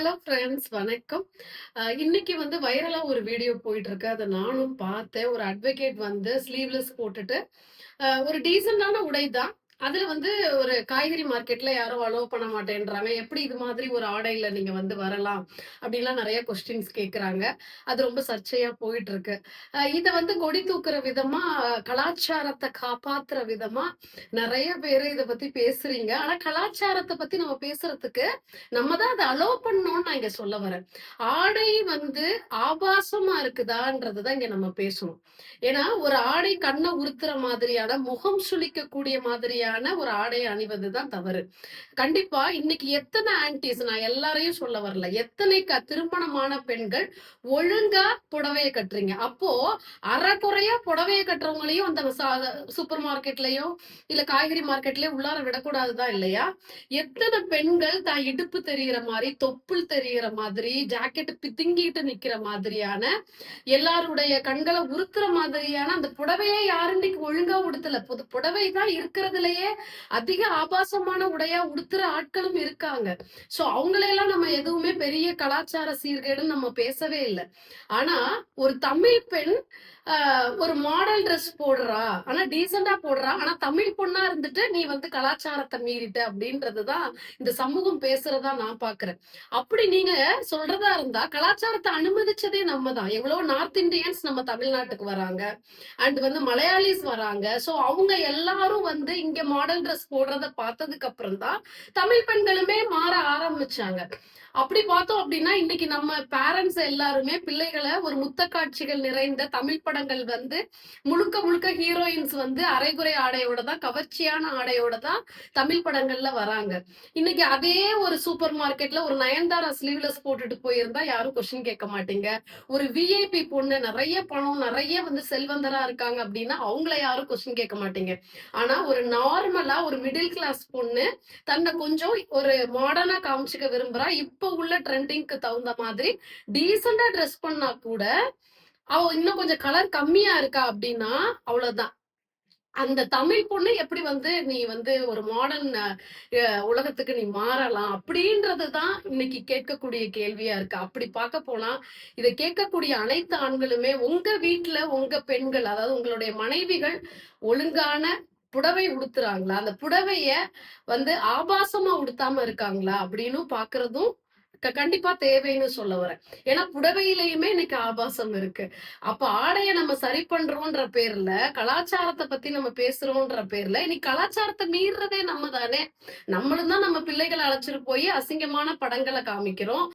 Hello friends, வணக்கம். இன்னைக்கு வந்து வைரலா ஒரு வீடியோ போயிட்டு இருக்கு. அத நானும் பார்த்தேன். ஒரு அட்வொகேட் வந்து ஸ்லீவ்லெஸ் போட்டுட்டு, ஒரு டீசென்டான உடை தான். அதுல வந்து ஒரு காய்கறி மார்க்கெட்ல யாரும் அலோவ் பண்ண மாட்டேன்றாங்க. எப்படி இது மாதிரி ஒரு ஆடையில நீங்க வந்து வரலாம்? அப்படின்லாம் நெறைய கொஸ்டின்ஸ் கேட்கறாங்க. அது ரொம்ப சர்ச்சையா போயிட்டு இருக்கு. இத வந்து கொடி தூக்குற விதமா, கலாச்சாரத்த காப்பாத்துற விதமா நெறைய பேரு இத பத்தி பேசுறீங்க. ஆனா கலாச்சாரத்த பத்தி நம்ம பேசுறதுக்கு நம்ம தான் அத அலோவ் பண்ணணும்னு நான் இங்க சொல்ல வரேன். ஆடை வந்து ஆபாசமா இருக்குதான்றத தான் இங்க நம்ம பேசணும். ஏன்னா, ஒரு ஆடை கண்ண உறுத்துற மாதிரியான, முகம் சுளிக்கக்கூடிய மாதிரியான ஒரு ஆடை அணிவது தான் தவறு. கண்டிப்பா இன்னைக்கு எத்தன ஆன்டீஸ் நான் எல்லாரையும் சொல்ல வரல. எத்தனை திருமணமான பெண்கள் ஒழுங்கா புடவைய கட்டுறீங்க. அப்போ அரைகுறையா புடவைய கட்டுறவங்களையும் அந்த சூப்பர் மார்க்கெட்லயோ, இல்ல காய்கறி மார்க்கெட்லயோ உள்ளார விடக்கூடாது தான் இல்லையா? எத்தன பெண்கள் தான் இடுப்பு தெரியிற மாரி, தொப்புள் தெரியிற மாதிரி, ஜாக்கெட் பிதுங்கிட்டு நிக்கிற மாதிரியான, எல்லாருடைய கண்கள உறுத்துற மாதிரியான அந்த புடவையே யாரும் இன்னைக்கு ஒழுங்கா உடுத்தல. புடவை தான் இருக்கிறதுலயே அதிக ஆபாசமான உடையா உடுத்துற ஆட்களும் இருக்காங்க. சோ அவங்களையெல்லாம் நம்ம எதுவுமே பெரிய கலாச்சார சீர்கேடுன்னு நம்ம பேசவே இல்ல. ஆனா ஒரு தமிழ் பெண் ஒரு மாடல் ட்ரெஸ் போடுறா, ஆனா டீசென்ட்டா போடுறா. ஆனா தமிழ் பொண்ணா இருந்துட்டு நீ வந்து கலாச்சாரத்த மீறிட்ட அப்படின்றதுதான் இந்த சமூகம் பேசுறதா நான் பாக்குறேன். அப்படி நீங்க சொல்றதா இருந்தா கலாச்சாரத்த அனுமதிச்சதே நம்ம தான். எவ்வளவு நார்த் இந்தியன்ஸ் நம்ம தமிழ்நாட்டுக்கு வராங்க. அண்ட் வந்து மலையாளிஸ் வராங்க. சோ அவங்க எல்லாரும் வந்து இங்க மாடல் ட்ரெஸ் போடுறத பார்த்ததுக்கு அப்புறம் தான் தமிழ் பெண்களுமே மாற ஆரம்பிச்சாங்க. அப்படி பார்த்தோம் அப்படின்னா இன்னைக்கு நம்ம பேரண்ட்ஸ் எல்லாருமே பிள்ளைகளை ஒரு முத்த காட்சிகள் நிறைந்த தமிழ் படங்கள் வந்து முழுக்க முழுக்க ஹீரோயின்ஸ் வந்து அரைகுறை ஆடையோட தான், கவர்ச்சியான ஆடையோட தான் தமிழ் படங்கள்ல வராங்க. இன்னைக்கு அதே ஒரு சூப்பர் மார்க்கெட்ல ஒரு நயன்தாரா ஸ்லீவ்லெஸ் போட்டுட்டு போயிருந்தா யாரும் கொஸ்டின் கேட்க மாட்டீங்க. ஒரு விஐபி பொண்ணு நிறைய பணம், நிறைய வந்து செல்வந்தரா இருக்காங்க அப்படின்னா அவங்கள யாரும் கொஸ்டின் கேட்க மாட்டீங்க. ஆனா ஒரு நார்மலா ஒரு மிடில் கிளாஸ் பொண்ணு தன்னை கொஞ்சம் ஒரு மாடர்னா காமிச்சுக்க விரும்புறா. இப்ப உள்ள ட்ரெண்டிங்க்கு தகுந்த மாதிரி டீசெண்டா ட்ரெஸ் பண்ணா கூட அவ இன்னும் கொஞ்சம் கலர் கம்மியா இருக்கா அப்படின்னா அவ்வளவுதான். அந்த தமிழ் பொண்ணு எப்படி வந்து நீ வந்து ஒரு மாடர்ன் உலகத்துக்கு நீ மாறலாம் அப்படின்றதுதான் இன்னைக்கு கேட்கக்கூடிய கேள்வியா இருக்கு. அப்படி பார்க்க போனா இதை கேட்கக்கூடிய அனைத்து ஆண்களுமே உங்க வீட்டுல உங்க பெண்கள், அதாவது உங்களுடைய மனைவிகள் ஒழுங்கான புடவை உடுத்துறாங்களா, அந்த புடவைய வந்து ஆபாசமா உடுத்தாம இருக்காங்களா அப்படின்னு பாக்குறதும் கண்டிப்பா தேவைன்னு சொல்ல வரேன். ஏன்னா புடவையிலயுமே இன்னைக்கு ஆபாசம் இருக்கு. அப்ப ஆடைய நம்ம சரி பண்றோம்ன்ற பேர்ல, கலாச்சாரத்தை பத்தி நம்ம பேசுறோம்ன்ற பேர்ல இன்னைக்கு கலாச்சாரத்தை மீறதே நம்ம தானே. நம்மளும் தான் நம்ம பிள்ளைகளை அழைச்சிட்டு போய் அசிங்கமான படங்களை காமிக்கிறோம்.